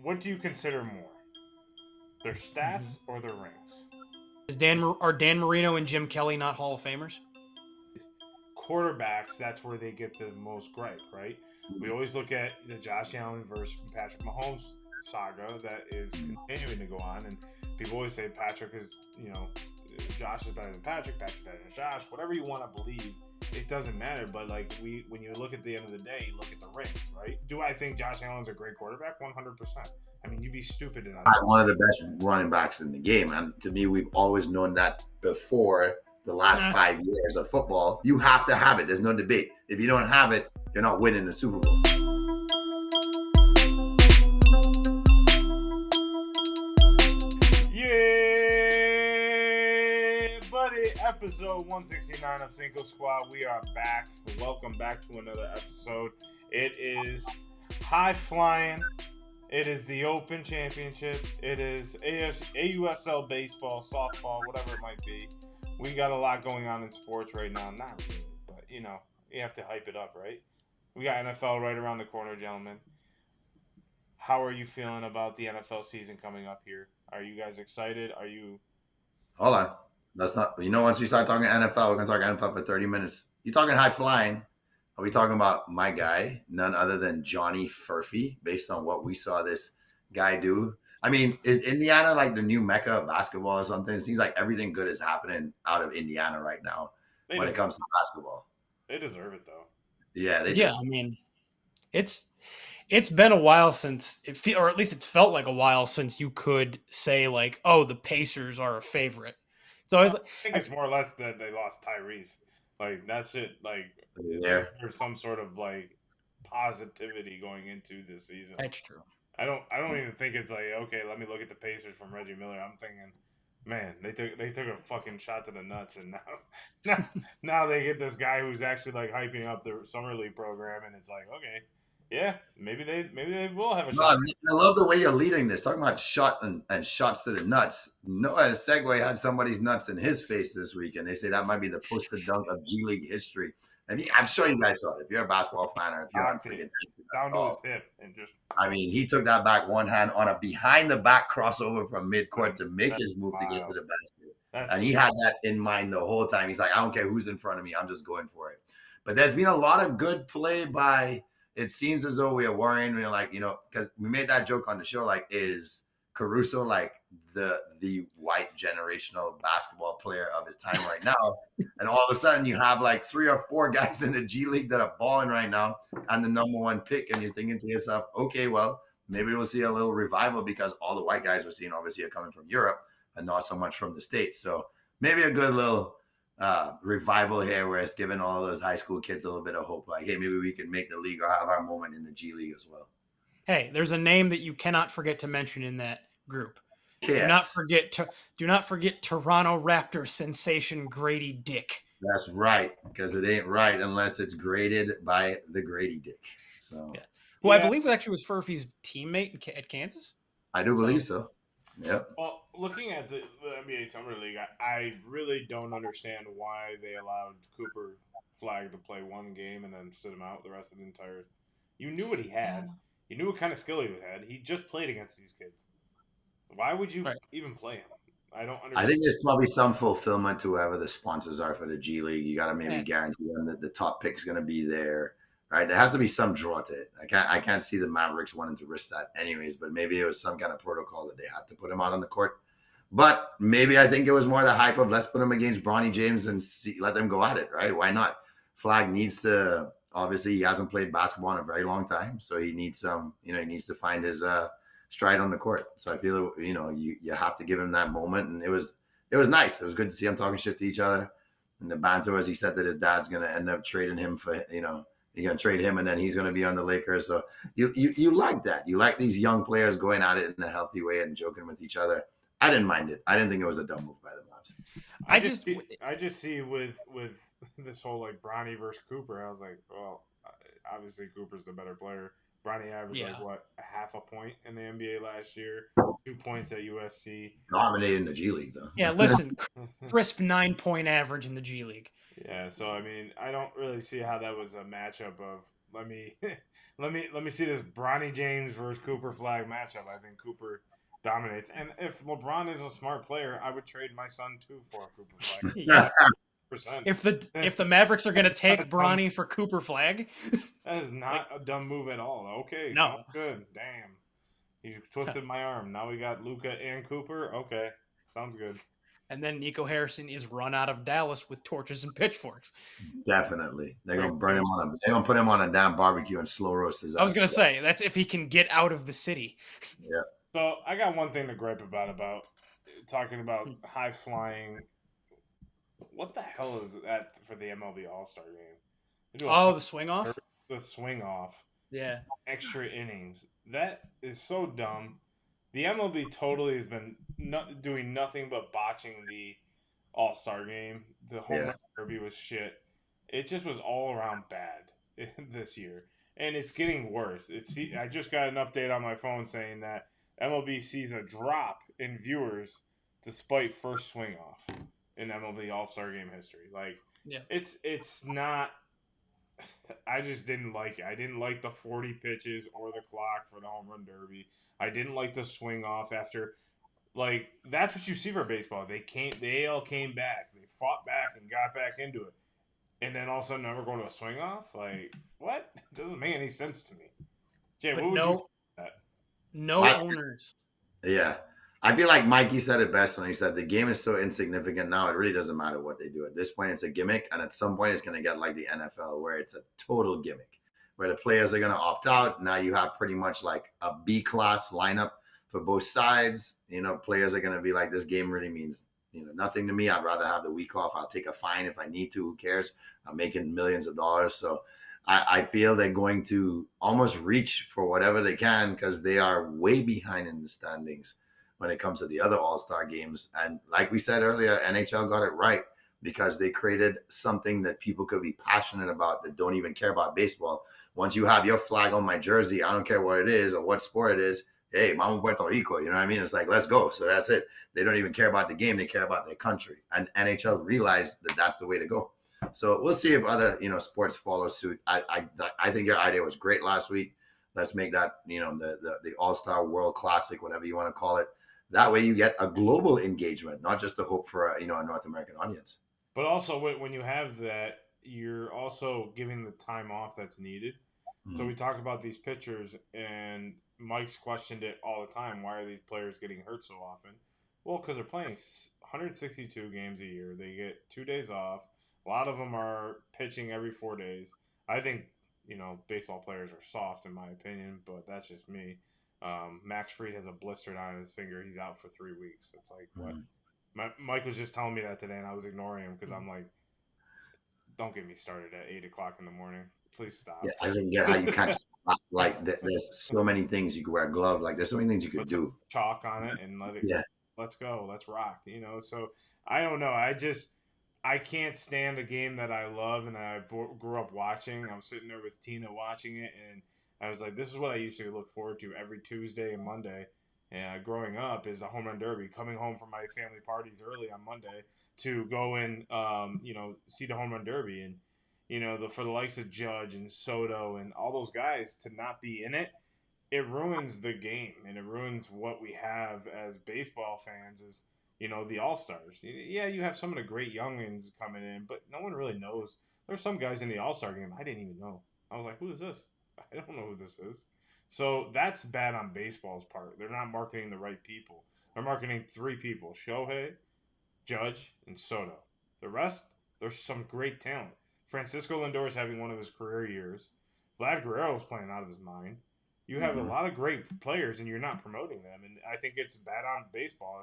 what do you consider more? Their stats or their rings? Are Dan Marino and Jim Kelly not Hall of Famers? Quarterbacks, that's where they get the most gripe, right? We always look at the Josh Allen versus Patrick Mahomes saga that is continuing to go on, and people always say Patrick is, Josh is better than Patrick, Patrick better than Josh, whatever you want to believe. It doesn't matter, but when you look at the end of the day, you look at the ring, right? Do I think Josh Allen's a great quarterback? 100%. I mean, you'd be stupid to not. One of the best running backs in the game, and to me, we've always known that before the last 5 years of football. You have to have it. There's no debate. If you don't have it, you're not winning the Super Bowl. Episode 169 of Cinco Squad. We are back. Welcome back to another episode. It is high flying. It is the Open Championship. It is AUSL baseball, softball, whatever it might be. We got a lot going on in sports right now. Not really, but you have to hype it up, right? We got NFL right around the corner, gentlemen. How are you feeling about the NFL season coming up here? Are you guys excited? Are you? Hold on. That's not, once we start talking NFL, we're going to talk NFL for 30 minutes. You're talking high flying. Are we talking about my guy, none other than Johnny Furphy, based on what we saw this guy do? I mean, is Indiana like the new mecca of basketball or something? It seems like everything good is happening out of Indiana right now when it comes to basketball. They deserve it, though. Yeah, they do. I mean, it's been a while since or at least it's felt like a while since you could say like, oh, the Pacers are a favorite. It's always I think it's more or less that they lost Tyrese. Like that shit. Like there's some sort of like positivity going into this season. That's true. I don't even think it's like, okay, let me look at the Pacers from Reggie Miller. I'm thinking, man, they took a fucking shot to the nuts, and now they get this guy who's actually like hyping up the summer league program, and it's like, okay. Yeah, maybe they will have a shot. I love the way you're leading this. Talking about shot and shots to the nuts. Noah Segway had somebody's nuts in his face this week, and they say that might be the poster dunk of G League history. I'm sure you guys saw it. If you're a basketball fan or if you're down to his hip and just. I mean, he took that back one hand on a behind the back crossover from midcourt to make his move to get to the basket. And he had that in mind the whole time. He's like, I don't care who's in front of me. I'm just going for it. But there's been a lot of good play by. It seems as though we are worrying, we're like, because we made that joke on the show, like, is Caruso like the white generational basketball player of his time right now? And all of a sudden you have like 3 or 4 guys in the G League that are balling right now and the number one pick, and you're thinking to yourself, okay, well, maybe we'll see a little revival because all the white guys we're seeing obviously are coming from Europe and not so much from the States. So maybe a good little revival here where it's giving all those high school kids a little bit of hope, like, hey, maybe we can make the league or have our moment in the G League as well. Hey, there's a name that you cannot forget to mention in that group. Yes. Do not forget Toronto Raptors sensation Grady Dick. That's right, because it ain't right unless it's graded by the Grady Dick. So, I believe it actually was Furphy's teammate at Kansas. I do believe so. Yep. Well, looking at the NBA Summer League, I really don't understand why they allowed Cooper Flagg to play one game and then sit him out the rest of the entire. You knew what he had. You knew what kind of skill he had. He just played against these kids. Why would you even play him? I don't understand. I think there's probably some fulfillment to whoever the sponsors are for the G League. You got to maybe guarantee them that the top pick's going to be there. Right, there has to be some draw to it. I can't see the Mavericks wanting to risk that anyways, but maybe it was some kind of protocol that they had to put him out on the court. But maybe I think it was more the hype of let's put him against Bronny James and let them go at it, right? Why not? Flagg needs to, obviously he hasn't played basketball in a very long time, so he needs he needs to find his stride on the court. So I feel, you have to give him that moment, and it was nice. It was good to see him talking shit to each other. And the banter was he said that his dad's going to end up trading him for, you're going to trade him and then he's going to be on the Lakers. So you like that. You like these young players going at it in a healthy way and joking with each other. I didn't mind it. I didn't think it was a dumb move by the Mavs. I just see with this whole like Bronny versus Cooper, I was like, well, obviously Cooper's the better player. Bronny averaged a half a point in the NBA last year, 2 points at USC. Dominated in the G League though. Yeah, listen, crisp 9-point average in the G League. Yeah, so I mean, I don't really see how that was a matchup of let me let me see this Bronny James versus Cooper Flagg matchup. I think Cooper dominates. And if LeBron is a smart player, I would trade my son too for Cooper Flagg. Yeah. 100%. If the Mavericks are going to take Bronny for Cooper Flagg, that is not a dumb move at all. Okay, no. sounds good. Damn, you twisted my arm. Now we got Luka and Cooper. Okay, sounds good. And then Nico Harrison is run out of Dallas with torches and pitchforks. Definitely, they're gonna burn him on a. They're gonna put him on a damn barbecue and slow roast his ass. I was gonna say that's if he can get out of the city. Yeah. So I got one thing to gripe about talking about high flying. What the hell is that for the MLB All-Star game? Oh, the swing off. The swing off. Yeah. Extra innings. That is so dumb. The MLB totally has been doing nothing but botching the All-Star game. The home run derby was shit. It just was all around bad this year, and it's getting worse. I just got an update on my phone saying that MLB sees a drop in viewers despite first swing off in MLB All-Star game history. Like, it's not. I just didn't like it. I didn't like the 40 pitches or the clock for the home run derby. I didn't like the swing off after, like, that's what you see for baseball. The AL came back. They fought back and got back into it. And then all of a sudden, now we're going to a swing off? Like, what? It doesn't make any sense to me. Jay, what would you say that? No owners. Yeah. I feel like Mikey said it best when he said the game is so insignificant now, it really doesn't matter what they do. At this point, it's a gimmick, and at some point, it's going to get like the NFL, where it's a total gimmick, where the players are going to opt out. Now you have pretty much like a B-class lineup for both sides. You know, players are going to be like, this game really means, nothing to me. I'd rather have the week off. I'll take a fine if I need to. Who cares? I'm making millions of dollars. So I feel they're going to almost reach for whatever they can because they are way behind in the standings when it comes to the other All-Star games. And like we said earlier, NHL got it right because they created something that people could be passionate about that don't even care about baseball. Once you have your flag on my jersey, I don't care what it is or what sport it is. Hey, Mama Puerto Rico, you know what I mean? It's like, let's go. So that's it. They don't even care about the game. They care about their country. And NHL realized that that's the way to go. So we'll see if other, sports follow suit. I think your idea was great last week. Let's make that, the All-Star World Classic, whatever you want to call it. That way you get a global engagement, not just a hope for a North American audience. But also when you have that, you're also giving the time off that's needed. Mm-hmm. So we talk about these pitchers, and Mike's questioned it all the time. Why are these players getting hurt so often? Well, because they're playing 162 games a year. They get 2 days off. A lot of them are pitching every 4 days. I think, baseball players are soft in my opinion, but that's just me. Max Fried has a blister on his finger. He's out for 3 weeks. It's like, what? Mike was just telling me that today, and I was ignoring him because I'm like, don't get me started at 8 o'clock in the morning. Please stop. Yeah, I don't get how you can't stop. Like, there's so many things you could wear a glove. Like, there's so many things you could do. Chalk on it and let it. Yeah. Let's go. Let's rock. So I don't know. I can't stand a game that I love and that I grew up watching. I was sitting there with Tina watching it, and I was like, this is what I usually look forward to every Tuesday and Monday. And growing up is the home run derby, coming home from my family parties early on Monday to go and, see the home run derby. And, for the likes of Judge and Soto and all those guys to not be in it, it ruins the game. And it ruins what we have as baseball fans is, the All-Stars. Yeah, you have some of the great youngins coming in, but no one really knows. There's some guys in the All-Star game I didn't even know. I was like, who is this? I don't know who this is. So that's bad on baseball's part. They're not marketing the right people. They're marketing 3 people: Shohei, Judge, and Soto. The rest, there's some great talent. Francisco Lindor is having one of his career years. Vlad Guerrero is playing out of his mind. You have a lot of great players, and you're not promoting them. And I think it's bad on baseball.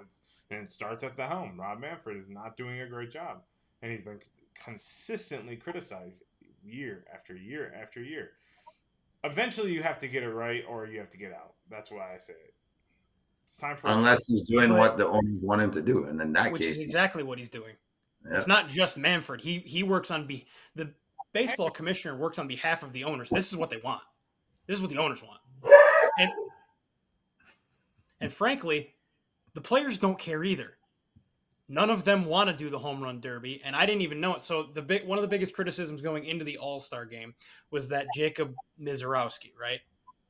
And it starts at the helm. Rob Manfred is not doing a great job. And he's been consistently criticized year after year after year. Eventually, you have to get it right, or you have to get out. That's why I say it. It's time for unless he's doing what the owners want him to do, and in that which case, is exactly what he's doing. Yeah. It's not just Manfred. He works on the baseball commissioner works on behalf of the owners. This is what they want. This is what the owners want, and frankly, the players don't care either. None of them want to do the home run derby, and I didn't even know it. So one of the biggest criticisms going into the All-Star game was that Jacob Misiorowski, right,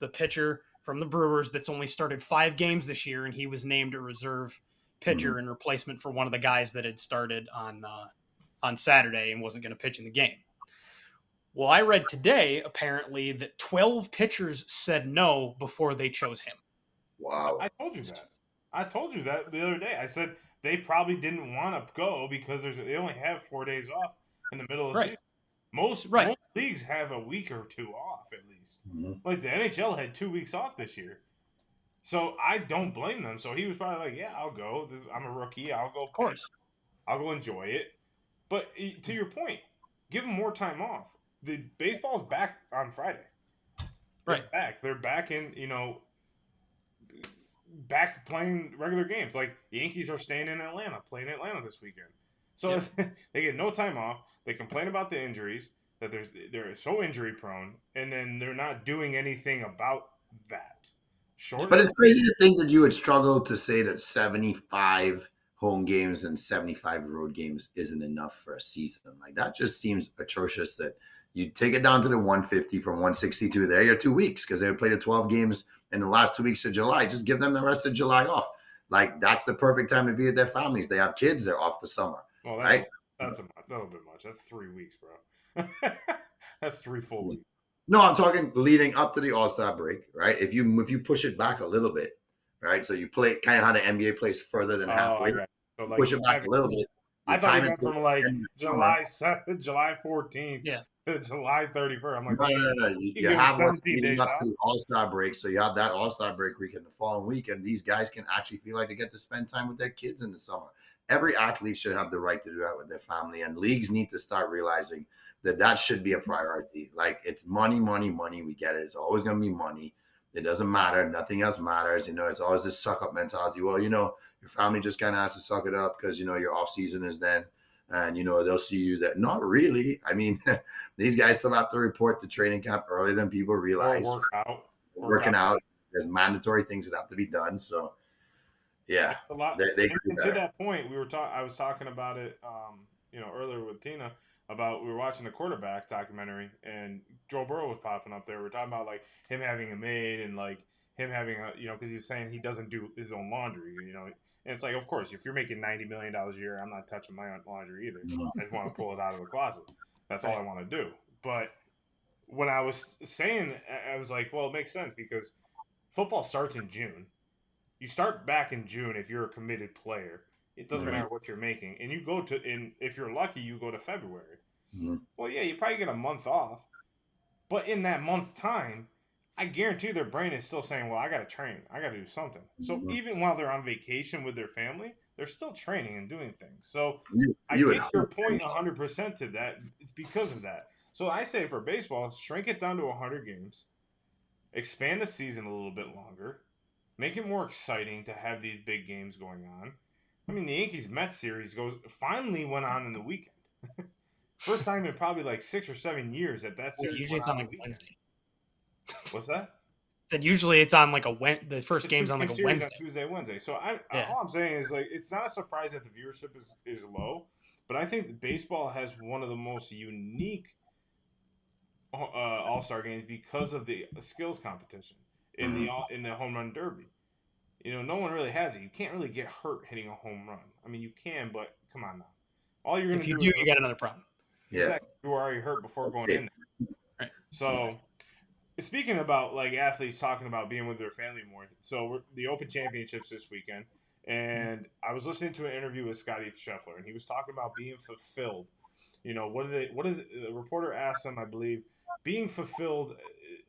the pitcher from the Brewers that's only started 5 games this year, and he was named a reserve pitcher in replacement for one of the guys that had started on Saturday and wasn't going to pitch in the game. Well, I read today apparently that 12 pitchers said no before they chose him. Wow. I told you that. I told you that the other day. I said they probably didn't want to go because they only have 4 days off in the middle of the season. Most leagues have a week or 2 off at least. Like the NHL had 2 weeks off this year. So I don't blame them. So he was probably like, yeah, I'll go. I'm a rookie. I'll go. Of course. I'll go enjoy it. But to your point, give them more time off. The baseball's back on Friday. Right. It's back. They're back in, back playing regular games. Like the Yankees are staying in Atlanta, playing Atlanta this weekend. So they get no time off. They complain about the injuries, that they're so injury prone, and then they're not doing anything about that. But it's crazy to think that you would struggle to say that 75 home games and 75 road games isn't enough for a season. Like that just seems atrocious that you take it down to the 150 from 162 there. You're 2 weeks because they played the 12 games in the last 2 weeks of July. Just give them the rest of July off. Like that's the perfect time to be with their families. They have kids. They're off for summer. Well, right? That's a little bit much. That's 3 weeks, bro. That's 3 full weeks. No, I'm talking leading up to the All-Star break, right? If you push it back a little bit, right? So you play kind of how the NBA plays further than halfway. So like push it back a little bit. I thought you meant from like July 14th to July 31st. I'm like, no. You have what's leading up to the All-Star break, so you have that All-Star break weekend the following week, and these guys can actually feel like they get to spend time with their kids in the summer. Every athlete should have the right to do that with their family, and leagues need to start realizing that should be a priority. Like it's money. We get it. It's always going to be money. It doesn't matter. Nothing else matters. It's always this suck up mentality. Well, your family just kind of has to suck it up because, your off season is then. And, they'll see you that. Not really. I mean, these guys still have to report to training camp earlier than people realize. Working out. There's mandatory things that have to be done. So, yeah. A lot. To that point, I was talking about it, earlier with Tina. We were watching the quarterback documentary, and Joe Burrow was popping up there. We're talking about like him having a maid and like him having because he was saying he doesn't do his own laundry, And it's like, of course, if you're making $90 million a year, I'm not touching my own laundry either. I just want to pull it out of the closet. That's all I want to do. But when I was saying, I was like, well, it makes sense because football starts in June. You start back in June if you're a committed player. It doesn't matter what you're making. And you go if you're lucky, you go to February. Well, yeah, you probably get a month off. But in that month time, I guarantee their brain is still saying, well, I got to train. I got to do something. So even while they're on vacation with their family, they're still training and doing things. So I get your point 100% to that. It's because of that. So I say for baseball, shrink it down to 100 games. Expand the season a little bit longer. Make it more exciting to have these big games going on. I mean, the Yankees-Mets series finally went on in the weekend. First time in probably like 6 or 7 years that series. Usually it's on like Wednesday. What's that? Said usually it's on like the first game's on like a Wednesday. On Tuesday, Wednesday. So all I'm saying is like it's not a surprise that the viewership is low, but I think that baseball has one of the most unique All-Star games because of the skills competition in the home run derby. No one really has it. You can't really get hurt hitting a home run. I mean, you can, but come on now. All you're going to do. If you do, you got another problem. Yeah. Exactly. You were already hurt before going in there. Right. So, speaking about like athletes talking about being with their family more, so the Open Championships this weekend, and I was listening to an interview with Scottie Scheffler, and he was talking about being fulfilled. What is it? The reporter asked him, I believe, being fulfilled.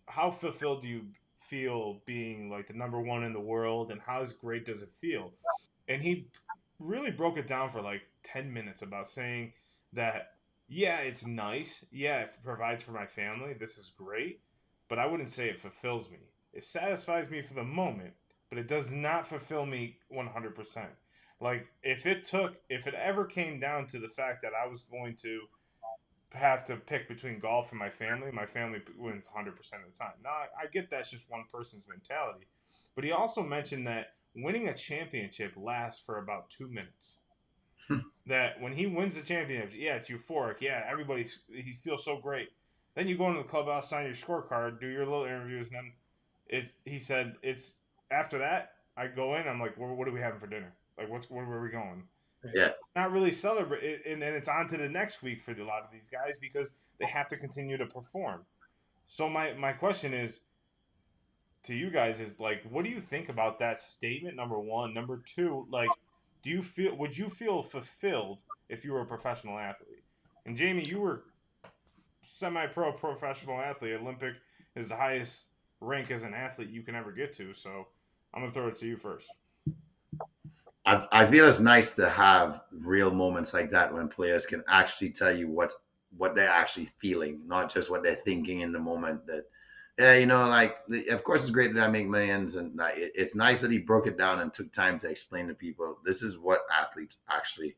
How fulfilled do you feel being like the number one in the world, and how great does it feel? And he really broke it down for like 10 minutes about saying that, yeah, it's nice. Yeah, it provides for my family. This is great. But I wouldn't say it fulfills me. It satisfies me for the moment, but it does not fulfill me 100%. Like if it ever came down to the fact that I was going to have to pick between golf and my family wins 100% of the time. Now, I get that's just one person's mentality. But he also mentioned that winning a championship lasts for about 2 minutes. that when he wins the championship, yeah, it's euphoric. Yeah, he feels so great. Then you go into the clubhouse, sign your scorecard, do your little interviews, and then he said it's after that I go in. I'm like, what are we having for dinner? Like, where are we going? Yeah. Not really celebrate, and then it's on to the next week for a lot of these guys because they have to continue to perform. So my question is to you guys is like, what do you think about that statement? Number one, number two, like, would you feel fulfilled if you were a professional athlete? And Jamie, you were semi-pro professional athlete. Olympic is the highest rank as an athlete you can ever get to. So I'm gonna throw it to you first. I feel it's nice to have real moments like that when players can actually tell you what they're actually feeling, not just what they're thinking in the moment. That, yeah, like, of course it's great that I make millions, and it's nice that he broke it down and took time to explain to people this is what athletes actually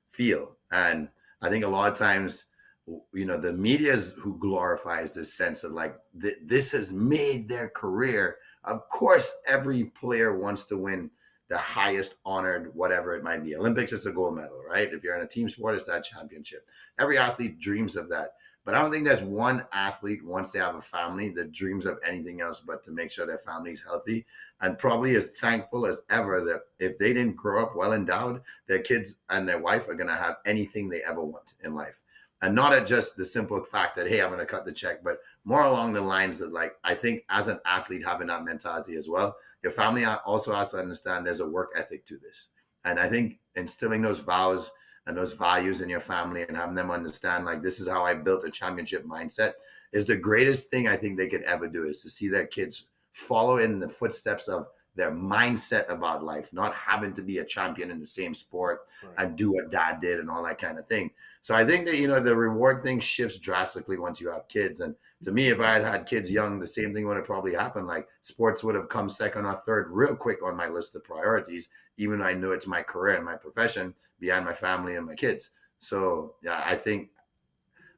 feel. And I think a lot of times, the media is who glorifies this sense of like this has made their career. Of course, every player wants to win the highest honored, whatever it might be. Olympics is a gold medal, right? If you're in a team sport, it's that championship. Every athlete dreams of that. But I don't think there's one athlete, once they have a family, that dreams of anything else but to make sure their family's healthy and probably as thankful as ever that if they didn't grow up well endowed, their kids and their wife are going to have anything they ever want in life. And not at just the simple fact that, hey, I'm going to cut the check, but more along the lines that, like, I think as an athlete, having that mentality as well, your family also has to understand there's a work ethic to this. And I think instilling those vows and those values in your family and having them understand, like, this is how I built a championship mindset is the greatest thing I think they could ever do, is to see their kids follow in the footsteps of their mindset about life, not having to be a champion in the same sport and do what dad did and all that kind of thing. So I think that, the reward thing shifts drastically once you have kids. And to me, if I had kids young, the same thing would have probably happened. Like, sports would have come second or third real quick on my list of priorities, even though I knew it's my career and my profession behind my family and my kids. So yeah, I think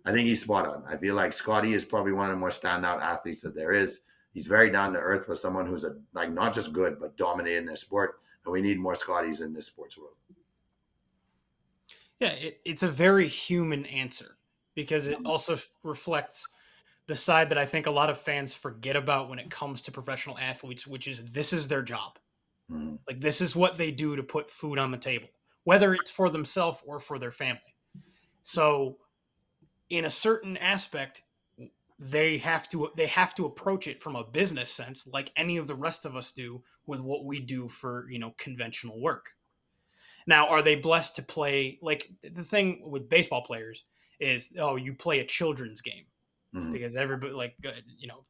he's spot on. I feel like Scottie is probably one of the more standout athletes that there is. He's very down to earth for someone who's not just good, but dominating their sport. And we need more Scotties in this sports world. Yeah, it's a very human answer because it also reflects the side that I think a lot of fans forget about when it comes to professional athletes, which is this is their job. Mm-hmm. Like, this is what they do to put food on the table, whether it's for themselves or for their family. So in a certain aspect, they have to approach it from a business sense, like any of the rest of us do with what we do for, conventional work. Now, are they blessed to play? Like, the thing with baseball players is, you play a children's game. Mm-hmm. Because everybody,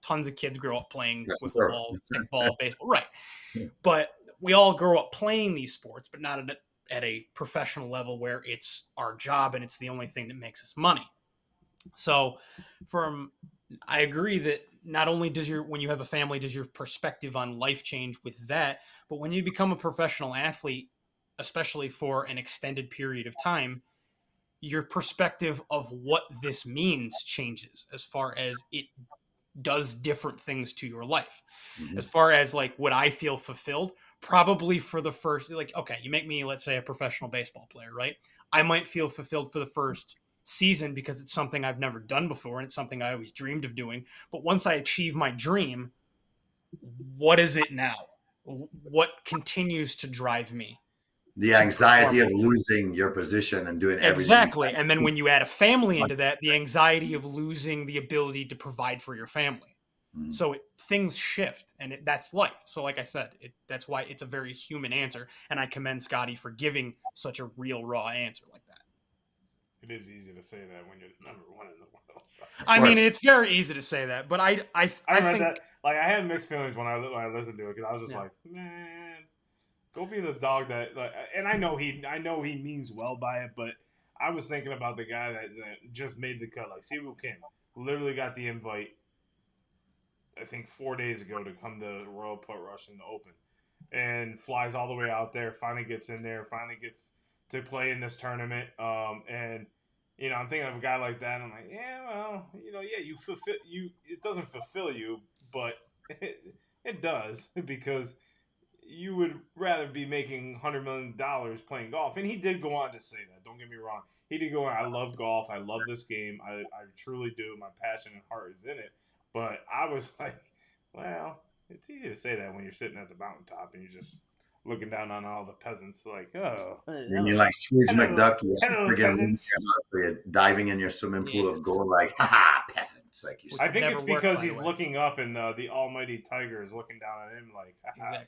tons of kids grow up playing wiffle ball, stickball, baseball, right? Yeah. But we all grow up playing these sports, but not at a professional level where it's our job and it's the only thing that makes us money. So, I agree that not only when you have a family, does your perspective on life change with that, but when you become a professional athlete, especially for an extended period of time, your perspective of what this means changes as far as it does different things to your life. Mm-hmm. As far as like, would I feel fulfilled? Probably for the first, okay, you make me, let's say, a professional baseball player, right? I might feel fulfilled for the first season because it's something I've never done before and it's something I always dreamed of doing. But once I achieve my dream, what is it now? What continues to drive me? The anxiety of losing your position and doing everything. Exactly. And then when you add a family into that, the anxiety of losing the ability to provide for your family. Mm-hmm. So things shift, and that's life. So like I said, that's why it's a very human answer. And I commend Scottie for giving such a real, raw answer like that. It is easy to say that when you're number one in the world. I mean, it's very easy to say that, but I think that, like, I had mixed feelings when I listened to it because I was just like, man. Go be the dog that, and I know he means well by it, but I was thinking about the guy that just made the cut, like Siwoo Kim, who literally got the invite, I think 4 days ago to come to Royal Port Rush in the Open, and flies all the way out there, finally gets in there, finally gets to play in this tournament, and I'm thinking of a guy like that, and I'm like, yeah, well, you fulfill you. It doesn't fulfill you, but it does because you would rather be making $100 million playing golf. And he did go on to say that. Don't get me wrong. He did go on, I love golf. I love this game. I truly do. My passion and heart is in it. But I was like, well, it's easy to say that when you're sitting at the mountaintop and you're just looking down on all the peasants like, oh. And you're like Scrooge McDuck. Hello, peasants. You're diving in your swimming pool of gold like, haha, peasants. Like I think it's because he's looking up and the almighty tiger is looking down at him like, haha,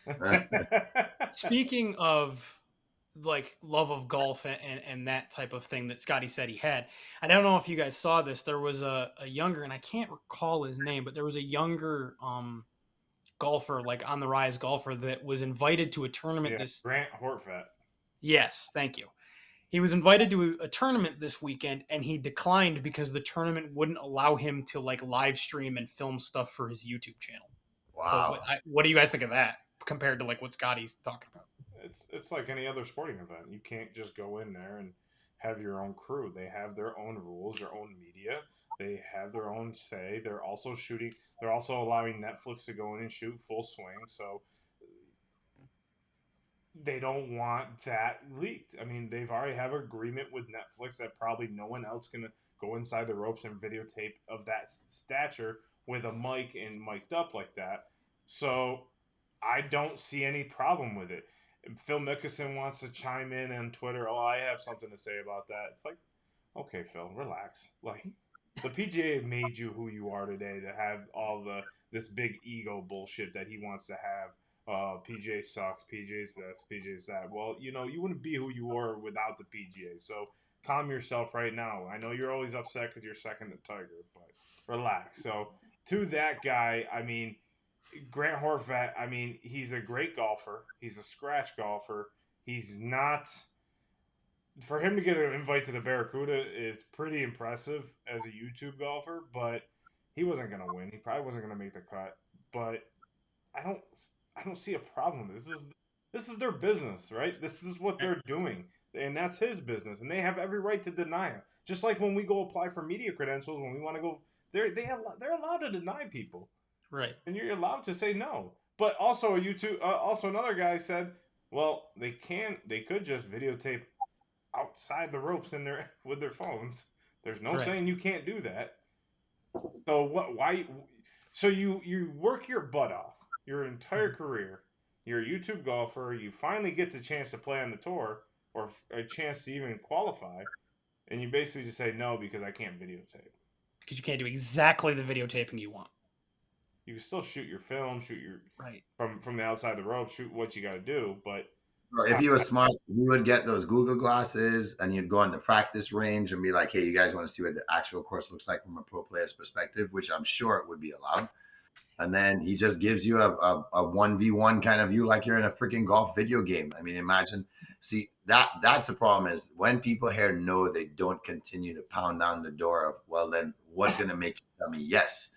peasant. Speaking of like love of golf and that type of thing that Scottie said he had, I don't know if you guys saw this. There was a younger, and I can't recall his name, but there was a younger golfer, like on the rise golfer, that was invited to a tournament. Grant Horvat. Yes, thank you. He was invited to a tournament this weekend, and he declined because the tournament wouldn't allow him to like live stream and film stuff for his YouTube channel. Wow. So what do you guys think of that compared to like what Scottie's talking about? It's like any other sporting event. You can't just go in there and have your own crew. They have their own rules, their own media. They have their own say. They're also shooting. They're also allowing Netflix to go in and shoot full swing. So they don't want that leaked. I mean, they've already have an agreement with Netflix that probably no one else can go inside the ropes and videotape of that stature with a mic and mic'd up like that. So I don't see any problem with it. Phil Mickelson wants to chime in on Twitter. Oh, I have something to say about that. It's like, okay, Phil, relax. Like, the PGA made you who you are today to have all this big ego bullshit that he wants to have. PGA sucks, PGA's this, PGA's that. Well, you wouldn't be who you were without the PGA. So calm yourself right now. I know you're always upset because you're second to Tiger, but relax. So to that guy, I mean, Grant Horvat, I mean, he's a great golfer. He's a scratch golfer. He's not... For him to get an invite to the Barracuda is pretty impressive as a YouTube golfer, but he wasn't going to win. He probably wasn't going to make the cut. But I don't see a problem. This is their business, right? This is what they're doing, and that's his business, and they have every right to deny it. Just like when we go apply for media credentials, when we want to go, they're allowed to deny people. Right. And you're allowed to say no. But also also another guy said, well, they could just videotape outside the ropes with their phones. There's no saying you can't do that. So why so you work your butt off your entire career. You're a YouTube golfer, you finally get the chance to play on the tour or a chance to even qualify, and you basically just say no because I can't videotape. Because you can't do exactly the videotaping you want. You can still shoot your film, shoot your from the outside the rope, shoot what you got to do. But if you were smart, you would get those Google glasses and you'd go on the practice range and be like, "Hey, you guys want to see what the actual course looks like from a pro player's perspective?" Which I'm sure it would be allowed. And then he just gives you a 1v1 kind of view, like you're in a freaking golf video game. I mean, imagine. See, that's the problem is when people here know, they don't continue to pound down the door of, well, then what's going to make you tell me yes?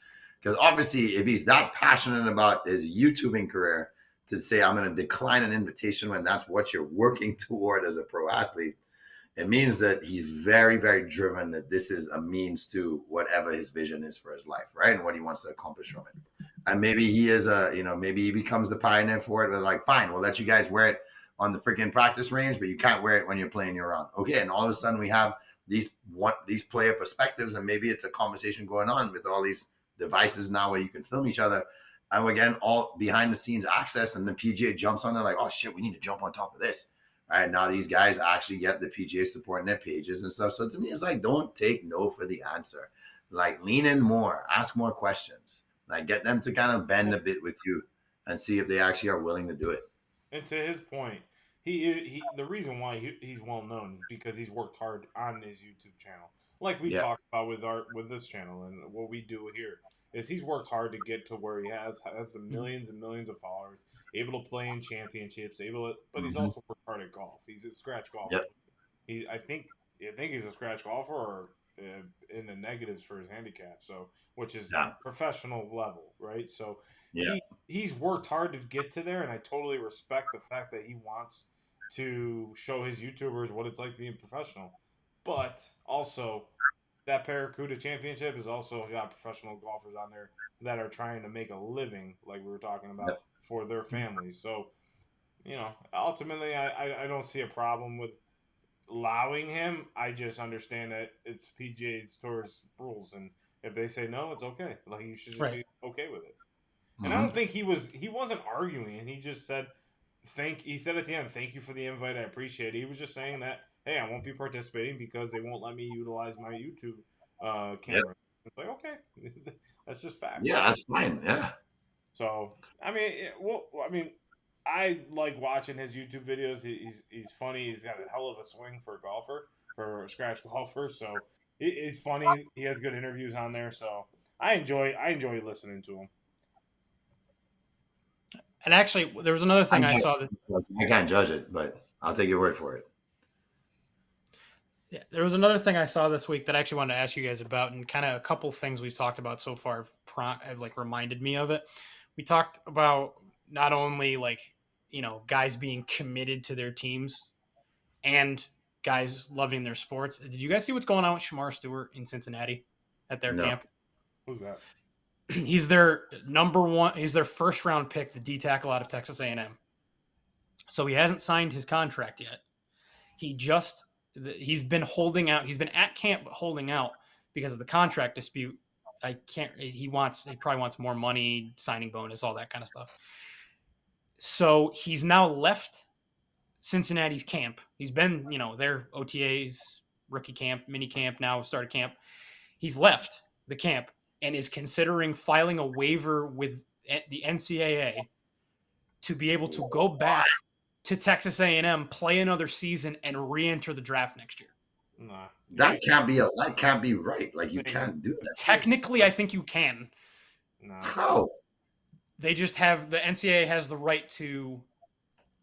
Because obviously, if he's that passionate about his YouTubing career, to say I'm going to decline an invitation when that's what you're working toward as a pro athlete, it means that he's very, very driven that this is a means to whatever his vision is for his life, right? And what he wants to accomplish from it. And maybe he is maybe he becomes the pioneer for it. But like, fine, we'll let you guys wear it on the freaking practice range, but you can't wear it when you're playing your round. Okay, and all of a sudden we have these player perspectives, and maybe it's a conversation going on with all these devices now where you can film each other, and we're getting all behind the scenes access, and the PGA jumps on there like, oh shit, we need to jump on top of this. All right, now these guys actually get the PGA supporting their pages and stuff. So to me, it's like, don't take no for the answer. Like, lean in more, ask more questions, like get them to kind of bend a bit with you and see if they actually are willing to do it. And to his point, he the reason why he's well known is because he's worked hard on his YouTube channel. Like we talked about with this channel and what we do here is he's worked hard to get to where he has the millions and millions of followers, able to play in championships, but he's also worked hard at golf. He's a scratch golfer. Yep. I think he's a scratch golfer or in the negatives for his handicap. So which is professional level, right? So he's worked hard to get to there, and I totally respect the fact that he wants to show his YouTubers what it's like being professional. But also, that Barracuda Championship has also got professional golfers on there that are trying to make a living, like we were talking about, for their families. So ultimately, I don't see a problem with allowing him. I just understand that it's PGA's Tour's rules, and if they say no, it's okay. Like, you should just Right. be okay with it. And I Mhm. don't think he wasn't arguing, and he just said he said at the end, "Thank you for the invite. I appreciate it." He was just saying that, hey, I won't be participating because they won't let me utilize my YouTube Yep. camera. It's like, okay, that's just facts. Yeah, that's fine. Yeah. So I mean, I like watching his YouTube videos. He's funny. He's got a hell of a swing for a golfer, for a scratch golfer. So he's funny. He has good interviews on there. So I enjoy listening to him. And actually, there was another thing I saw that. I can't judge it, but I'll take your word for it. Yeah, there was another thing I saw this week that I actually wanted to ask you guys about, and kind of a couple things we've talked about so far have like reminded me of it. We talked about not only like guys being committed to their teams and guys loving their sports. Did you guys see what's going on with Shamar Stewart in Cincinnati at their No. camp? Who's that? He's their number one. He's their first round pick, the D tackle out of Texas A&M. So he hasn't signed his contract yet. He's been holding out. He's been at camp but holding out because of the contract dispute. He probably wants more money, signing bonus, all that kind of stuff. So he's now left Cincinnati's camp. He's been, their OTAs, rookie camp, mini camp, now started camp. He's left the camp and is considering filing a waiver with the NCAA to be able to go back to Texas A&M, play another season, and re-enter the draft next year. Nah. That can't be right. Like, you can't do that. Technically, I think you can. Nah. How? They just have the NCAA has the right to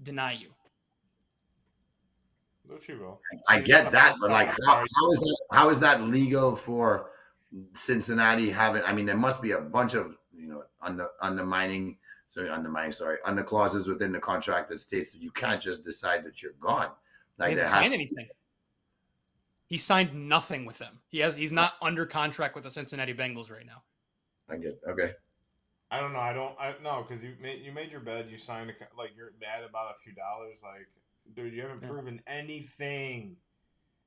deny you. Don't you go? I get that, but like, how is that legal for Cincinnati having? I mean, there must be a bunch of undermining clauses within the contract that states that you can't just decide that you're gone. Like, He hasn't signed anything. He signed nothing with them. He's not under contract with the Cincinnati Bengals right now. I get okay. I don't know. I know because you made your bed. You signed you're mad about a few dollars. Like, dude, you haven't proven anything.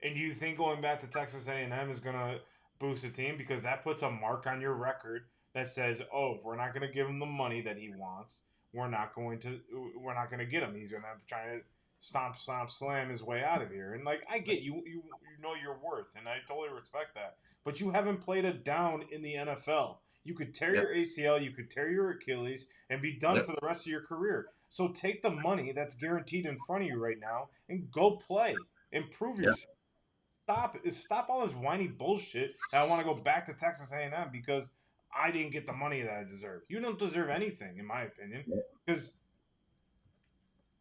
And you think going back to Texas A&M is gonna boost the team because that puts a mark on your record that says, oh, if we're not gonna give him the money that he wants, we're not gonna get him. He's gonna have to try to stomp, slam his way out of here. And like, I get you know your worth, and I totally respect that. But you haven't played a down in the NFL. You could tear your ACL, you could tear your Achilles, and be done for the rest of your career. So take the money that's guaranteed in front of you right now and go play. Improve yourself. Stop all this whiny bullshit that I want to go back to Texas A&M because I didn't get the money that I deserve. You don't deserve anything, in my opinion, because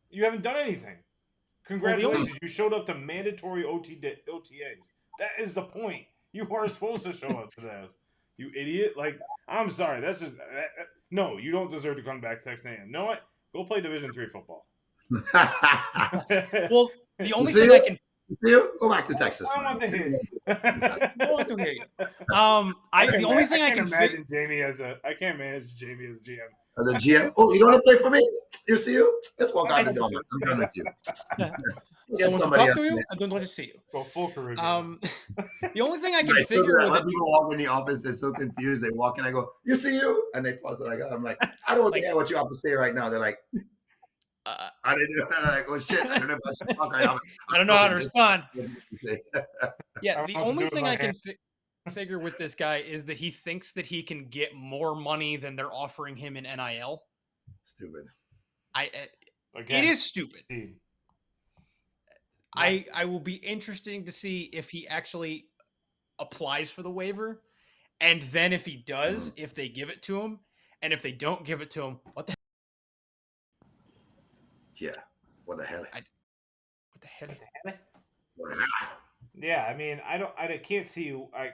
you haven't done anything. Congratulations, you showed up to mandatory OTAs. That is the point. You are supposed to show up to those. You idiot. Like, I'm sorry. That's just... no, you don't deserve to come back to Texas A&M. You know what? Go play Division III football. Well, the only thing I can... Go back to Texas. I don't want to hear you. I want to hear you. The only thing I can imagine I can't manage Jamie as GM. As a GM? Oh, you don't want to play for me? You see you? Let's walk out the door. I'm done with you. I don't want to talk to you. I don't want to see you. Go full career. The only thing I can figure when people walk in the office, they're so confused. They walk in, I go, "You see you?" And they pause. I'm like, I don't want to hear what you have to say right now. They're like, I didn't know. I'm like, oh shit, I don't know if I should talk. I don't know how to respond. Yeah, the I only thing I can figure with this guy is that he thinks that he can get more money than they're offering him in NIL. Stupid. It is stupid. I will be interesting to see if he actually applies for the waiver, and then if he does, if they give it to him, and if they don't give it to him, what the hell? Yeah, what the hell? What the hell? Yeah, I mean, I can't see. I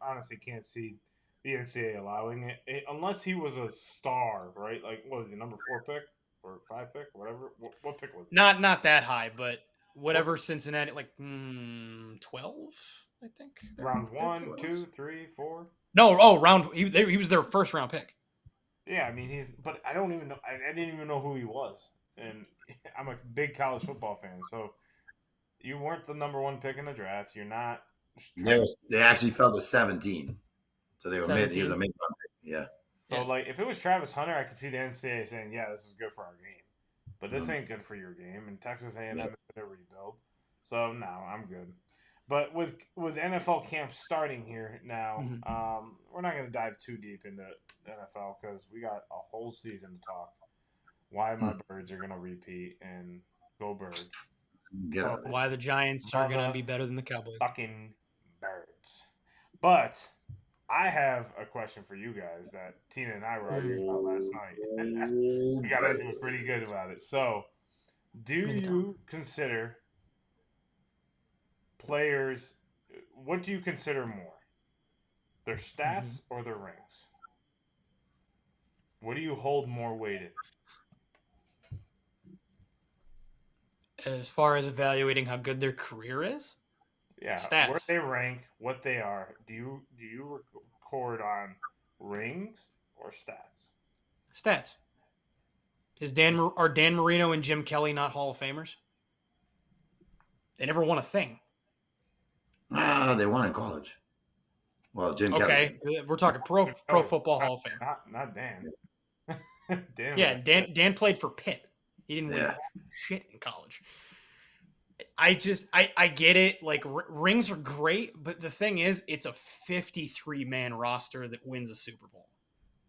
honestly can't see the NCAA allowing it unless he was a star, right? Like, what was he, number 4 pick or 5 pick, whatever? What pick was he? Not that high, but whatever. Cincinnati, like 12, I think. Round 1, 2, 3, 4. No, round. He was their first round pick. Yeah, I mean but I don't even know. I didn't even know who he was, and I'm a big college football fan, so you weren't the number one pick in the draft. You're not. They actually fell to 17, so they were mid. He was a 17. mid round pick. Yeah. So Yeah. like, if it was Travis Hunter, I could see the NCAA saying, "Yeah, this is good for our game," but this Mhm. ain't good for your game. And Texas A&M Yeah. is going to rebuild, so no, I'm good. But with NFL camp starting here now, we're not going to dive too deep into NFL because we got a whole season to talk. Why my birds are going to repeat and go birds. Get out of it. Why the Giants are going to be better than the Cowboys. Fucking birds. But I have a question for you guys that Tina and I were arguing about last night. We got into it pretty good about it. So, do you consider players, what do you consider more? Their stats or their rings? What do you hold more weighted? As far as evaluating how good their career is? Yeah, Stats. where they rank, what they are. Do you record on rings or stats? Stats. Are Dan Marino and Jim Kelly not Hall of Famers? They never won a thing. They won in college. Well, Jim Kelly. Okay, we're talking pro football Hall of Fame. Not Dan. Dan. Yeah, Dan played for Pitt. He didn't win shit in college. I get it. Like rings are great, but the thing is, it's a 53-man roster that wins a Super Bowl,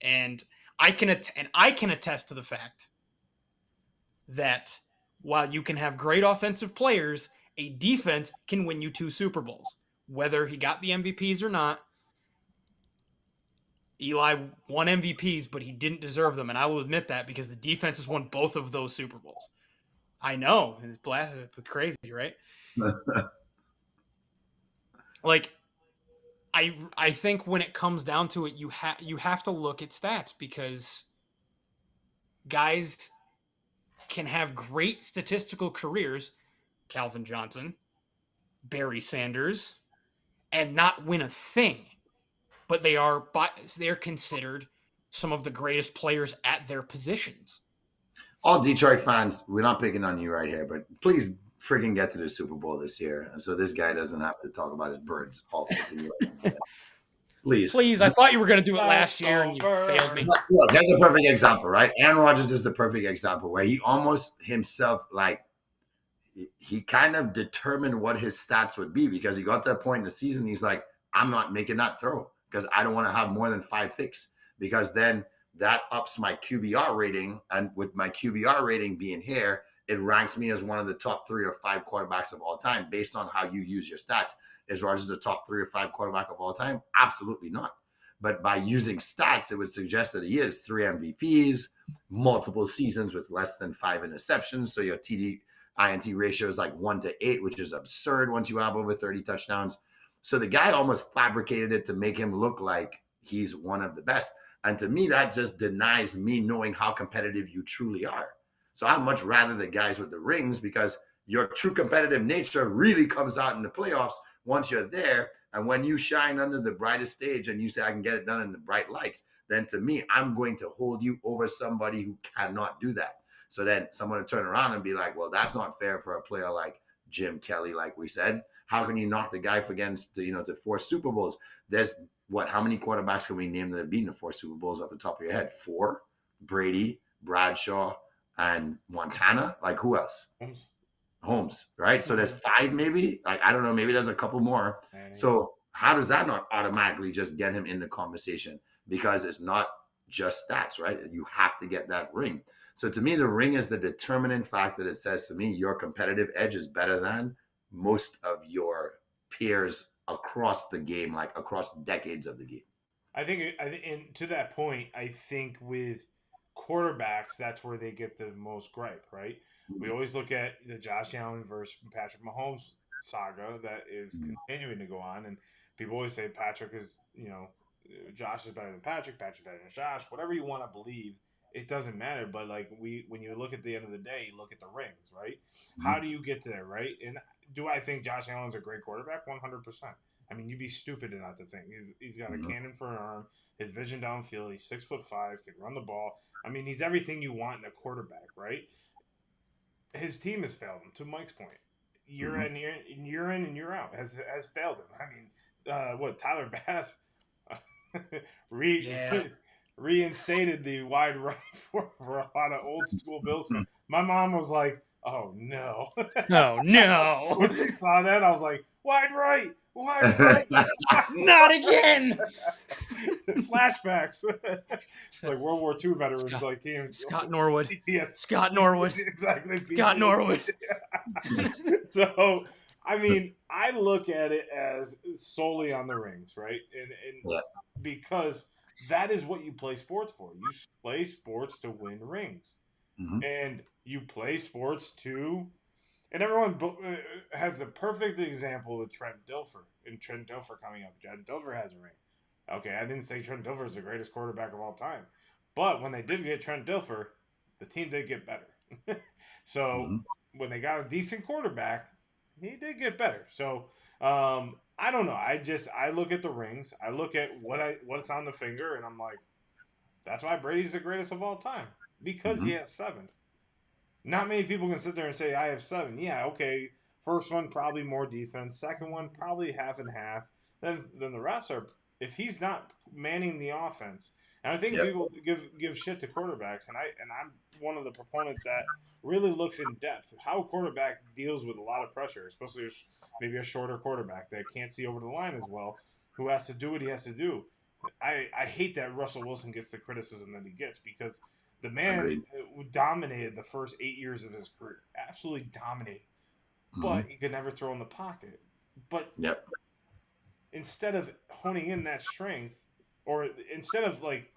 and I can attest to the fact that while you can have great offensive players, a defense can win you 2 Super Bowls. Whether he got the MVPs or not, Eli won MVPs, but he didn't deserve them, and I will admit that because the defense has won both of those Super Bowls. I know, it's crazy, right? Like, I think when it comes down to it, you have to look at stats because guys can have great statistical careers, Calvin Johnson, Barry Sanders, and not win a thing. But they're considered some of the greatest players at their positions. All Detroit fans, we're not picking on you right here, but please freaking get to the Super Bowl this year. And so this guy doesn't have to talk about his birds all freaking year. Please. I thought you were going to do it last year and you failed me. Look, that's a perfect example, right? Aaron Rodgers is the perfect example where he almost himself, like, he kind of determined what his stats would be because he got to a point in the season. He's like, I'm not making that throw because I don't want to have more than 5 picks because then that ups my QBR rating. And with my QBR rating being here, it ranks me as one of the top 3 or 5 quarterbacks of all time based on how you use your stats. Is Rodgers a top 3 or 5 quarterback of all time? Absolutely not. But by using stats, it would suggest that he is 3 MVPs, multiple seasons with less than 5 interceptions. So your INT ratio is like 1-8, which is absurd once you have over 30 touchdowns. So the guy almost fabricated it to make him look like he's one of the best. And to me, that just denies me knowing how competitive you truly are. So I'd much rather the guys with the rings because your true competitive nature really comes out in the playoffs once you're there. And when you shine under the brightest stage and you say, I can get it done in the bright lights, then to me, I'm going to hold you over somebody who cannot do that. So then someone would turn around and be like, well, that's not fair for a player like Jim Kelly, like we said. How can you knock the guy for against, to 4 Super Bowls? There's how many quarterbacks can we name that have beaten the 4 Super Bowls off the top of your head? 4, Brady, Bradshaw, and Montana. Like who else? Holmes, right? So there's 5 maybe. Like, I don't know, maybe there's a couple more. So how does that not automatically just get him in the conversation? Because it's not just stats, right? You have to get that ring. So to me, the ring is the determinant factor that says to me, your competitive edge is better than most of your peers across the game, like across decades of the game. I think, and to that point, I think with quarterbacks, that's where they get the most gripe, right? We always look at the Josh Allen versus Patrick Mahomes saga that is continuing to go on, and people always say Patrick is, Josh is better than Patrick, Patrick better than Josh, whatever you want to believe. It doesn't matter, but when you look at the end of the day, you look at the rings, right? How do you get there, right? And do I think Josh Allen's a great quarterback? 100%. I mean, you'd be stupid not to think. He's got a cannon for an arm, his vision downfield. He's 6'5", can run the ball. I mean, he's everything you want in a quarterback, right? his team has failed him. To Mike's point, year in and year out has failed him. I mean, Tyler Bass reinstated the wide right for a lot of old school Bills fans. My mom was like, "Oh no, Oh no!" When she saw that, I was like, "Wide right, wide right, not again!" Flashbacks, like World War II veterans, like him. Scott Norwood. Yes, Scott Norwood. Exactly. Scott Norwood. So, I mean, I look at it as solely on the rings, right? And because that is what you play sports for. You play sports to win rings. And you play sports to, and everyone has a perfect example with Trent Dilfer. And Trent Dilfer coming up. Trent Dilfer has a ring. Okay, I didn't say Trent Dilfer is the greatest quarterback of all time. But when they did get Trent Dilfer, the team did get better. So when they got a decent quarterback, he did get better. So I don't know. I look at the rings. I look at what's on the finger, and I'm like, that's why Brady's the greatest of all time. Because he has 7. Not many people can sit there and say, I have 7. Yeah, okay. First one, probably more defense. Second one, probably half and half. Then the rest are, if he's not manning the offense. And I think people give shit to quarterbacks, and I'm one of the proponents that really looks in depth how a quarterback deals with a lot of pressure, especially maybe a shorter quarterback that can't see over the line as well, who has to do what he has to do. I hate that Russell Wilson gets the criticism that he gets, because the man dominated the first 8 years of his career. Absolutely dominated. But he could never throw in the pocket. But instead of honing in that strength, or instead of like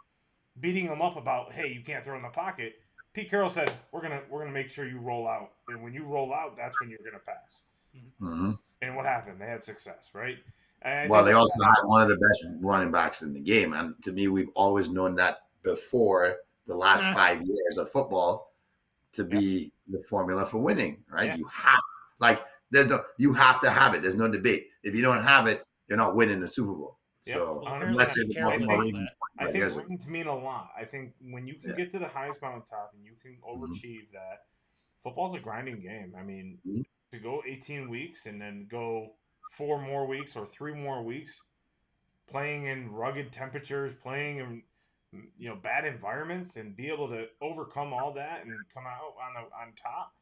beating him up about, hey, you can't throw in the pocket, Pete Carroll said, we're gonna make sure you roll out. And when you roll out, that's when you're gonna pass. And what happened? They had success, right? Well, they also had one of the best running backs in the game. And to me, we've always known that before the last 5 years of football to be the formula for winning, right? You you have to have it. There's no debate. If you don't have it, you're not winning the Super Bowl. So unless you're the Baltimore Ravens, I think rings mean a lot. I think when you can get to the highest mountaintop and you can overachieve that, football's a grinding game. I mean, to go 18 weeks and then go 4 more weeks or 3 more weeks playing in rugged temperatures, playing in bad environments, and be able to overcome all that and come out on top.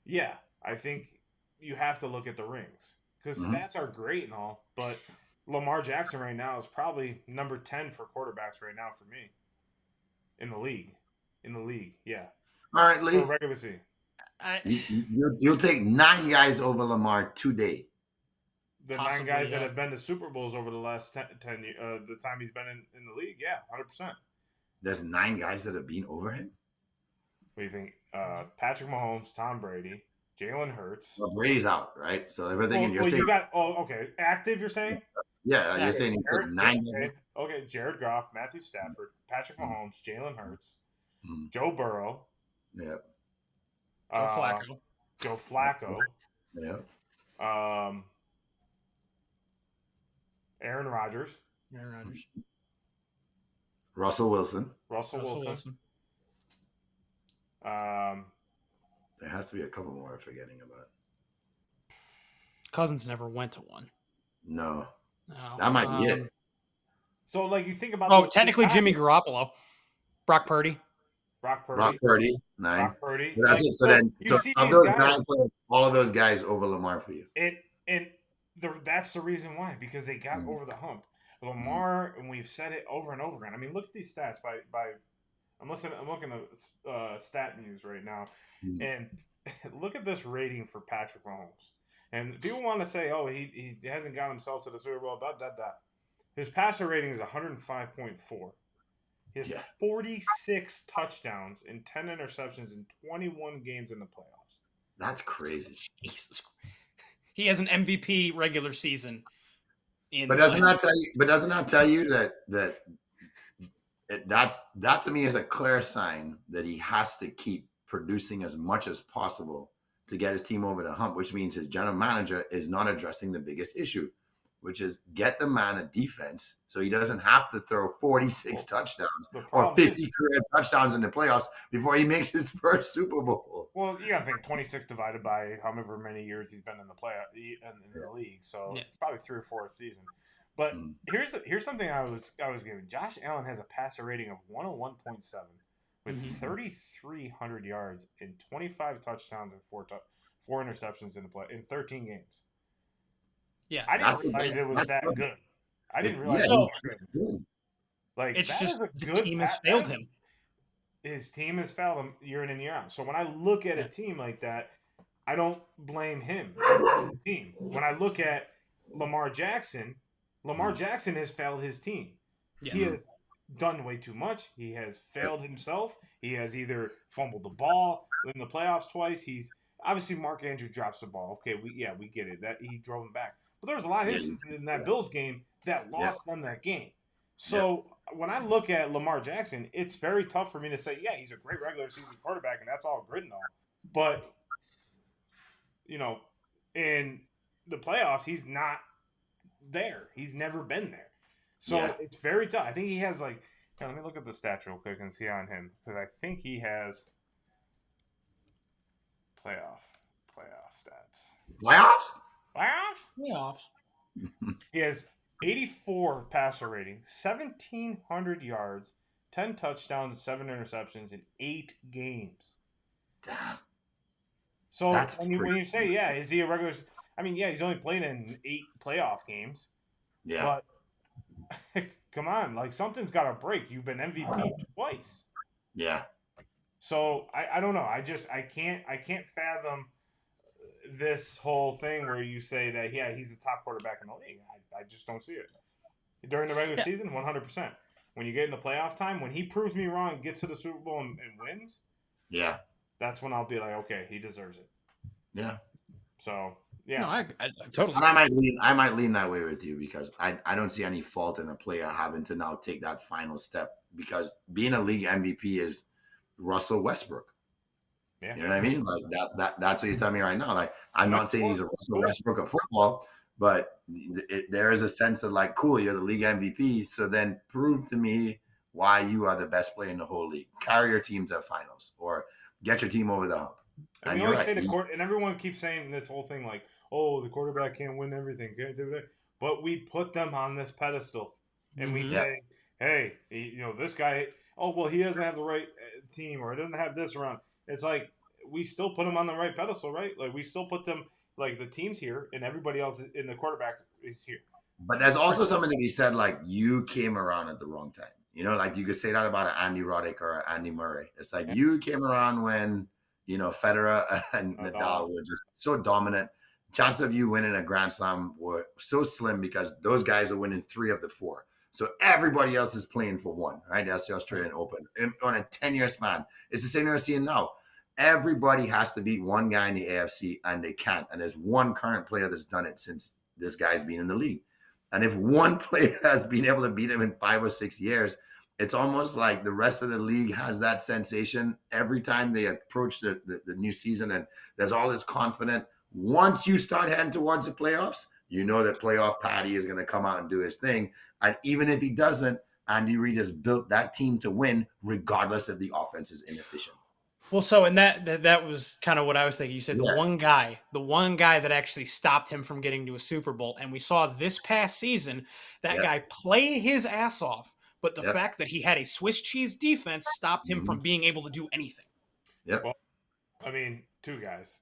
Yeah, I think you have to look at the rings, because stats are great and all, but Lamar Jackson right now is probably number 10 for quarterbacks right now for me in the league. Yeah. All right, Lee. For regular season. You'll take 9 guys over Lamar today. The possibly, 9 guys that have been to Super Bowls over the last 10 years, the time he's been in the league, 100%. There's 9 guys that have been over him? What do you think? Patrick Mahomes, Tom Brady, Jalen Hurts. Well, Brady's out, right? So everything you're saying. Okay. Active, you're saying? Yeah, you're saying he's 9 guys. Okay, Jared Goff, Matthew Stafford, Patrick Mahomes, Jalen Hurts, Joe Burrow. Yep. Joe Flacco. Yep. Aaron Rodgers. Russell Wilson. There has to be a couple more I'm forgetting about. Cousins never went to one. No. That might be it. So, like, you think about... technically Jimmy Garoppolo. Brock Purdy. 9. Brock Purdy. That's it. So then, of those 9 players, all of those guys over Lamar for you. That's the reason why, because they got over the hump. Lamar, and we've said it over and over again. I mean, look at these stats. I'm looking at Stat News right now, and look at this rating for Patrick Mahomes. And people want to say, oh, he hasn't got himself to the Super Bowl. His passer rating is 105.4. He has 46 touchdowns and 10 interceptions in 21 games in the playoffs. That's crazy. Jesus Christ. He has an MVP regular season. But doesn't that tell you that to me is a clear sign that he has to keep producing as much as possible to get his team over the hump, which means his general manager is not addressing the biggest issue. which is get the man a defense so he doesn't have to throw 46 touchdowns or 50 career touchdowns in the playoffs before he makes his first Super Bowl. Well, you got to think 26 divided by however many years he's been in the in the league, so it's probably 3 or 4 a season. But here's something I was giving. Josh Allen has a passer rating of 101.7 with 3,300 yards and 25 touchdowns and 4 interceptions in 13 games. Yeah, I didn't realize it was that good. I didn't realize it was good. Like, it's just the team has failed him. His team has failed him year in and year out. So when I look at a team like that, I don't blame him. I blame the team. When I look at Lamar Jackson has failed his team. Yeah. He has done way too much. He has failed himself. He has either fumbled the ball in the playoffs twice. He's obviously Mark Andrews drops the ball. Okay, we get it. That he drove him back. But there was a lot of instances in that Bills game that lost them that game. So when I look at Lamar Jackson, it's very tough for me to say, yeah, he's a great regular season quarterback, and that's all good and all. But, in the playoffs, he's not there. He's never been there. So it's very tough. I think he has, let me look at the stats real quick and see on him. Because I think he has playoff stats. Playoffs? He has 84 passer rating, 1,700 yards, 10 touchdowns, 7 interceptions in 8 games. Damn. So when you say, is he a regular? I mean, he's only played in 8 playoff games. Yeah. But come on, something's got to break. You've been MVP twice. Yeah. So I don't know. I can't fathom this whole thing where you say that he's the top quarterback in the league. I just don't see it. During the regular season, 100%. When you get in the playoff time, when he proves me wrong, gets to the Super Bowl and wins, that's when I'll be like, okay, he deserves it. Yeah. So yeah, no, I totally. And I might lean that way with you because I don't see any fault in a player having to now take that final step because being a league MVP is Russell Westbrook. Yeah. You know what I mean? That's what you're telling me right now. I'm not saying he's a Russell Westbrook of football, but there is a sense of cool, you're the league MVP. So then prove to me why you are the best player in the whole league. Carry your team to finals or get your team over the hump. And you always say and everyone keeps saying this whole thing the quarterback can't win everything. Can't do that. But we put them on this pedestal and we say, hey, this guy, he doesn't have the right team or doesn't have this around. It's we still put them on the right pedestal, right? We still put them the team's here and everybody else in the quarterback is here. But there's also something to be said, you came around at the wrong time. You could say that about an Andy Roddick or an Andy Murray. It's you came around when, Federer and Nadal were just so dominant. Chances of you winning a Grand Slam were so slim because those guys are winning 3 of the 4. So everybody else is playing for 1, right? That's the Australian Open. And on a 10-year span. It's the same thing we're seeing now. Everybody has to beat one guy in the AFC, and they can't. And there's one current player that's done it since this guy's been in the league. And if one player has been able to beat him in 5 or 6 years, it's almost like the rest of the league has that sensation every time they approach the new season. And there's all this confidence. Once you start heading towards the playoffs, that playoff Patty is going to come out and do his thing. And even if he doesn't, Andy Reid has built that team to win regardless if the offense is inefficient. Well, so and that was kind of what I was thinking. You said the one guy that actually stopped him from getting to a Super Bowl, and we saw this past season that guy play his ass off, but the fact that he had a Swiss cheese defense stopped him from being able to do anything. Yep. Well, I mean, 2 guys.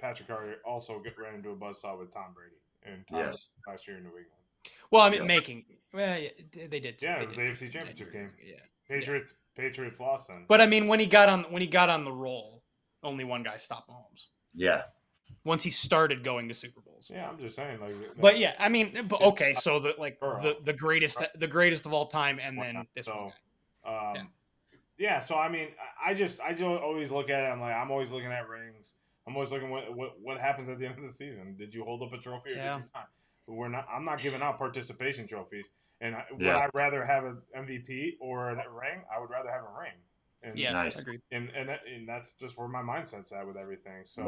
Patrick Carter also ran into a buzzsaw with Tom Brady and last year in New England. Well, I mean, they did. Yeah, it was the AFC Championship game. Yeah. Patriots lost then. But I mean, when he got on the roll, only one guy stopped Mahomes. Yeah. Once he started going to Super Bowls. Yeah, I'm just saying. But yeah, I mean, okay, so the greatest of all time, and then this one guy. So I mean, I don't always look at it. I'm always looking at rings. I'm always looking what happens at the end of the season. Did you hold up a trophy or did you not? I'm not giving out participation trophies. And would I rather have an MVP or a ring? I would rather have a ring. And, nice. Agreed. And that's just where my mindset's at with everything. So,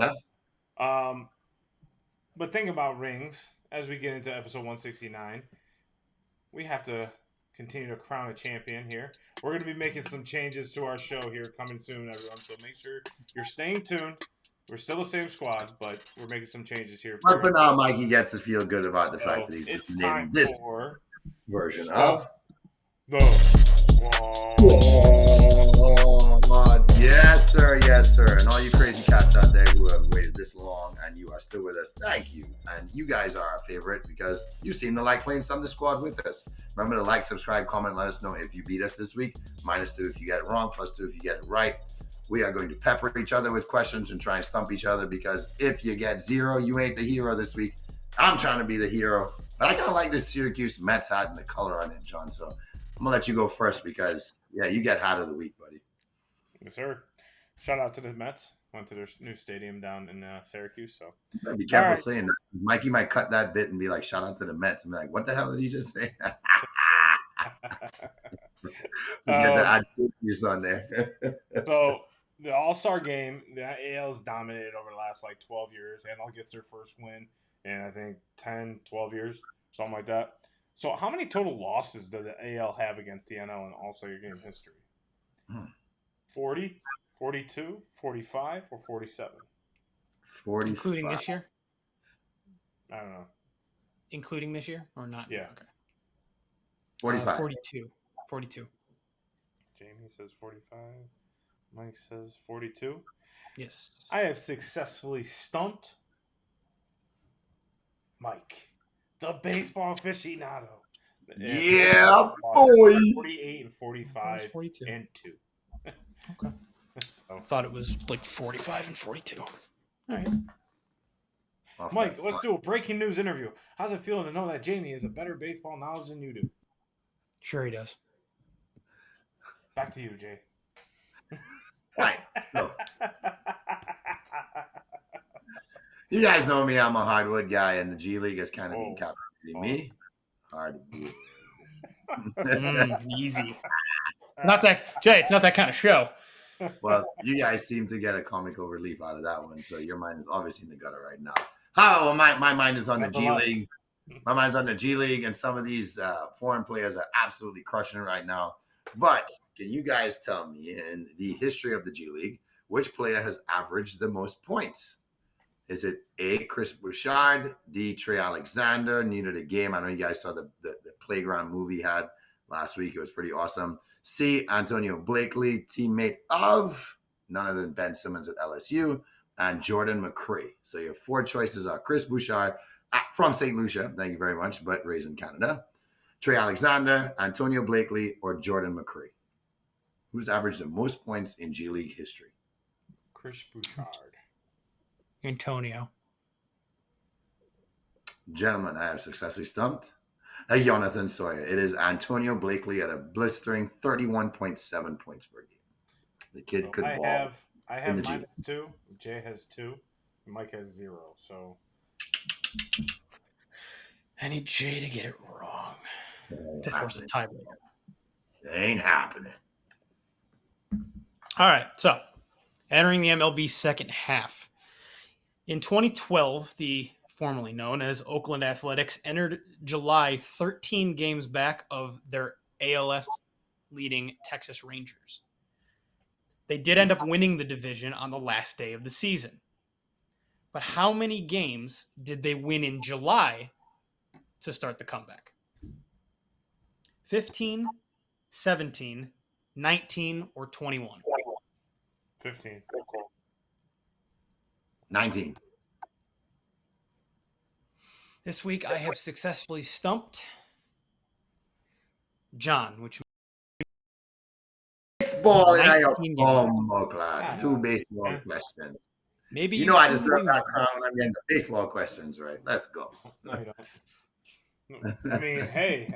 but think about rings as we get into episode 169, we have to continue to crown a champion here. We're going to be making some changes to our show here coming soon, everyone. So make sure you're staying tuned. We're still the same squad, but we're making some changes here. But for now, Mikey gets to feel good about the fact that he's it's just time named this for version of the squad. Yes, sir. Yes, sir. And all you crazy cats out there who have waited this long and you are still with us, thank you. And you guys are our favorite because you seem to like playing Stump the Squad with us. Remember to like, subscribe, comment, let us know if you beat us this week. -2 if you get it wrong, +2 if you get it right. We are going to pepper each other with questions and try and stump each other because if you get 0, you ain't the hero this week. I'm trying to be the hero. But I kind of like this Syracuse Mets hat and the color on it, John. So I'm going to let you go first because, yeah, you get hat of the week, buddy. Yes, sir. Shout out to the Mets. Went to their new stadium down in Syracuse. So be careful saying that. Mikey might cut that bit and be like, shout out to the Mets. And be like, what the hell did he just say? Forget to add Syracuse on there. So the All-Star game, the AL's dominated over the last 12 years. NL gets their first win in, I think, 10, 12 years, something like that. So how many total losses does the AL have against the NL in All-Star game history? 40, 42, 45, or 47? 45. Including this year? I don't know. Including this year or not? Yeah. Okay. 45. 42. Jamie says 45. Mike says 42. Yes. I have successfully stumped Mike, the baseball aficionado. Yeah, boy. 48 and 45 42. and 2. Okay. So. Thought it was 45 and 42. All right. Mike, let's do a breaking news interview. How's it feeling to know that Jamie has a better baseball knowledge than you do? Sure he does. Back to you, Jay. Right. So, you guys know me. I'm a hardwood guy, and the G League has kind of been captivating me. Hardwood. Easy. Not that, Jay, it's not that kind of show. Well, you guys seem to get a comical relief out of that one, so your mind is obviously in the gutter right now. Well, my mind is on the G League. My mind's on the G League, and some of these foreign players are absolutely crushing it right now. But can you guys tell me, in the history of the G League, which player has averaged the most points? Is it A, Chris Bouchard, D, Trey Alexander, new to the game? I know you guys saw the Playground movie he had last week. It was pretty awesome. C, Antonio Blakely, teammate of none other than Ben Simmons at LSU, and Jordan McCray. So your 4 choices are Chris Bouchard, from St. Lucia, thank you very much, but raised in Canada, Trey Alexander, Antonio Blakely, or Jordan McCray. Who's averaged the most points in G League history? Chris Bouchard. Antonio. Gentlemen, I have successfully stumped Jonathan Sawyer. It is Antonio Blakely at a blistering 31.7 points per game. The kid could ball. I have -2. Jay has 2. Mike has 0. So I need Jay to get it wrong to force a tiebreaker. It ain't happening. All right, so entering the MLB second half. In 2012, the formerly known as Oakland Athletics entered July 13 games back of their ALS leading Texas Rangers. They did end up winning the division on the last day of the season. But how many games did they win in July to start the comeback? 15, 17, 19, or 21? 15. 19. This week I have successfully stumped John, which baseball and I 19 have 2 baseball questions. maybe you know I deserve that crown when I'm getting the baseball questions right. Let's go. No, you don't. I mean, hey,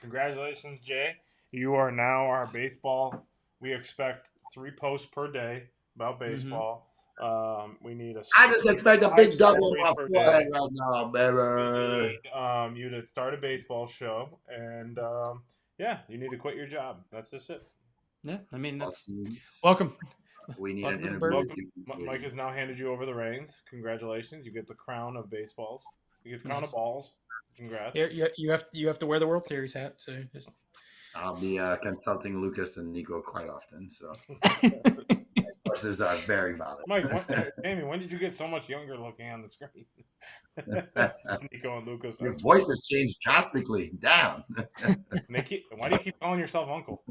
congratulations, Jay. You are now our baseball. We expect 3 posts per day about baseball. We need I just expect a big double on my forehead day. right now, baby. We need you to start a baseball show, and you need to quit your job. That's just it. Yeah, I mean, that's welcome. We need Welcome an to the interview. Mike has now handed you over the reins. Congratulations, you get the crown of baseballs. You get the crown of balls. Congrats. You have to wear the World Series hat. So just... I'll be consulting Lucas and Nico quite often, so sources are very valid. Mike, Jamie, when did you get so much younger looking on the screen? Nico and Lucas. Your voice has changed drastically. Down. Why do you keep calling yourself uncle?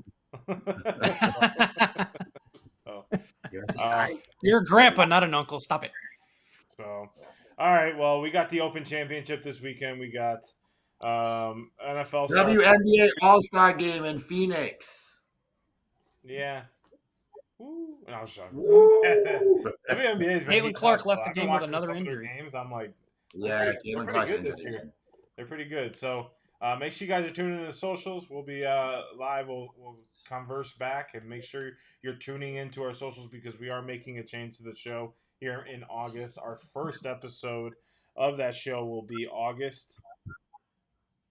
You're a grandpa, not an uncle. Stop it. So, all right. Well, we got the Open Championship this weekend. We got NFL WNBA All-Star Game in Phoenix. Yeah. Woo. I was shocked. WNBA's Caitlin Clark left the game with another injury. Games, I'm like, yeah, Caitlin Clark's good this year. They're pretty good. So make sure you guys are tuning in to the socials. We'll be live. We'll converse back, and make sure you're tuning into our socials because we are making a change to the show here in August. Our first episode of that show will be August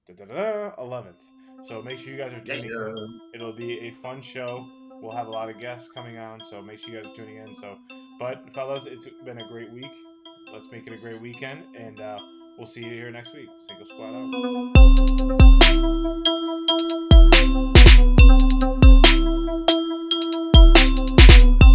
11th. So make sure you guys are tuning in. It'll be a fun show. We'll have a lot of guests coming on, so make sure you guys are tuning in. But fellas, it's been a great week. Let's make it a great weekend, and we'll see you here next week. Single Squad out.